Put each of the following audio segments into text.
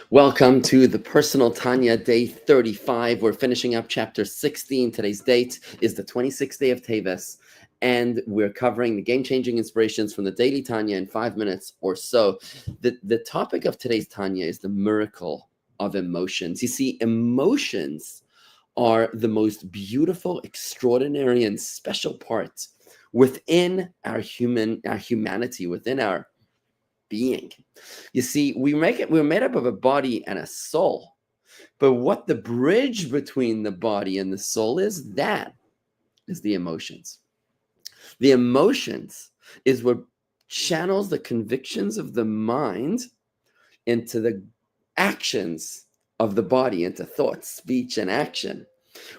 Welcome to the Personal Tanya, day 35. We're finishing up chapter 16. Today's date is the 26th day of Teves, and we're covering the game-changing inspirations from the daily Tanya in 5 minutes or so. The topic of today's Tanya is the miracle of emotions. You see, emotions are the most beautiful, extraordinary, and special part within our humanity, within our being. You see, we're made up of a body and a soul. But what the bridge between the body and the soul is, that is the emotions. The emotions is what channels the convictions of the mind into the actions of the body, into thought, speech, and action.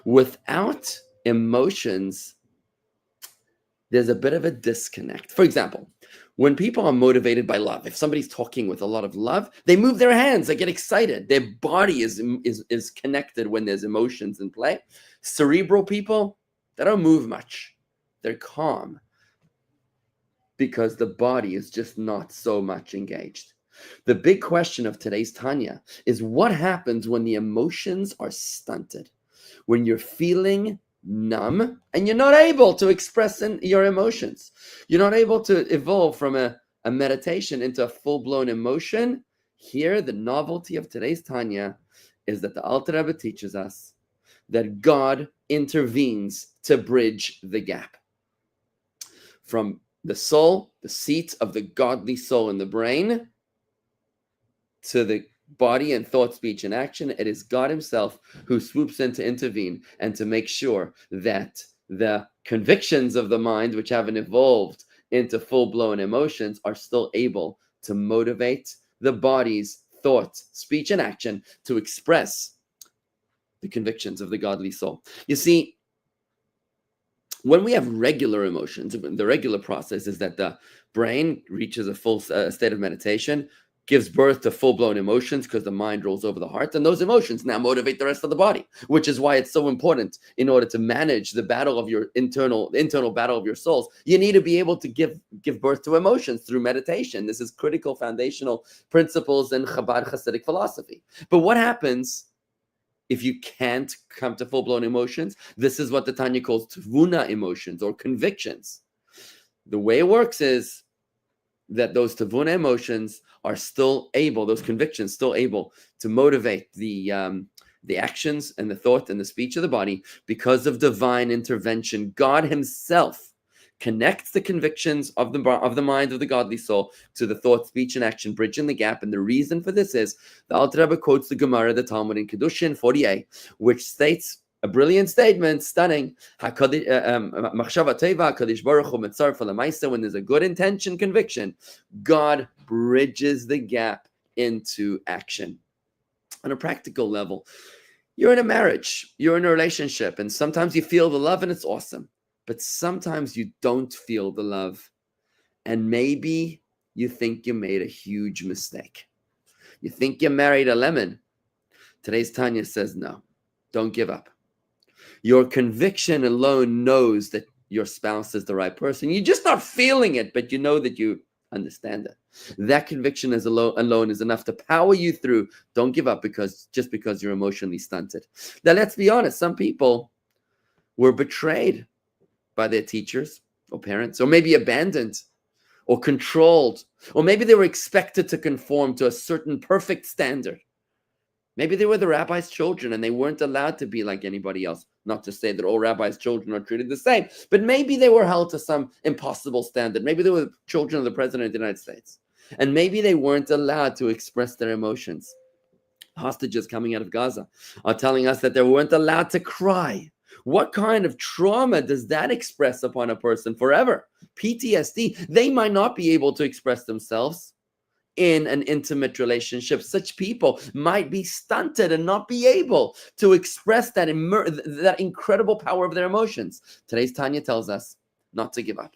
Without emotions, there's a bit of a disconnect. For example, when people are motivated by love, if somebody's talking with a lot of love, they move their hands, they get excited. Their body is connected when there's emotions in play. Cerebral people, they don't move much. They're calm because the body is just not so much engaged. The big question of today's Tanya is what happens when the emotions are stunted, when you're feeling numb and you're not able to express your emotions. You're not able to evolve from a meditation into a full-blown emotion. Here, the novelty of today's Tanya is that the Alter Rebbe teaches us that God intervenes to bridge the gap from the soul, the seat of the godly soul in the brain, to the body and thought, speech, and action. It is God himself who swoops in to intervene and to make sure that the convictions of the mind, which haven't evolved into full-blown emotions, are still able to motivate the body's thought, speech, and action to express the convictions of the godly soul. You see, when we have regular emotions, the regular process is that the brain reaches a full state of meditation, gives birth to full-blown emotions because the mind rolls over the heart, and those emotions now motivate the rest of the body, which is why it's so important in order to manage the battle of your internal battle of your souls. You need to be able to give birth to emotions through meditation. This is critical foundational principles in Chabad Hasidic philosophy. But what happens if you can't come to full-blown emotions? This is what the Tanya calls tavuna emotions or convictions. The way it works is that those tavuna emotions are still able, those convictions still able to motivate the actions and the thought and the speech of the body because of divine intervention. God himself connects the convictions of the mind of the godly soul to the thought, speech, and action, bridging the gap. And the reason for this is the Alter Rebbe quotes the Gemara, the Talmud in Kedushin 48, which states a brilliant statement, stunning. When there's a good intention, conviction, God bridges the gap into action. On a practical level, you're in a marriage, you're in a relationship, and sometimes you feel the love and it's awesome. But sometimes you don't feel the love, and maybe you think you made a huge mistake. You think you married a lemon. Today's Tanya says, no, don't give up. Your conviction alone knows that your spouse is the right person. You're just not feeling it, but you know that you understand it. That conviction alone is enough to power you through. Don't give up because you're emotionally stunted. Now, let's be honest. Some people were betrayed by their teachers or parents, or maybe abandoned or controlled, or maybe they were expected to conform to a certain perfect standard. Maybe they were the rabbi's children and they weren't allowed to be like anybody else. Not to say that all rabbis' children are treated the same, but maybe they were held to some impossible standard. Maybe they were children of the president of the United States, and maybe they weren't allowed to express their emotions. Hostages coming out of Gaza are telling us that they weren't allowed to cry. What kind of trauma does that express upon a person forever? PTSD. They might not be able to express themselves in an intimate relationship. Such people might be stunted and not be able to express that incredible power of their emotions. Today's Tanya tells us not to give up.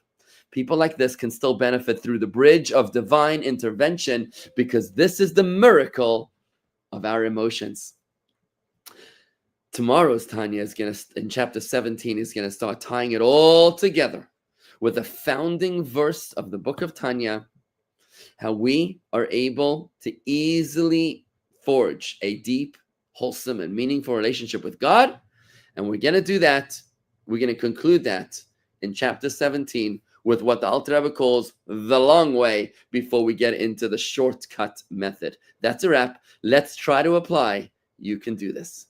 People like this can still benefit through the bridge of divine intervention, because this is the miracle of our emotions. Tomorrow's Tanya is in chapter 17, is going to start tying it all together with a founding verse of the book of Tanya, how we are able to easily forge a deep, wholesome, and meaningful relationship with God. And we're going to do that. We're going to conclude that in chapter 17 with what the Alter Rebbe calls the long way before we get into the shortcut method. That's a wrap. Let's try to apply. You can do this.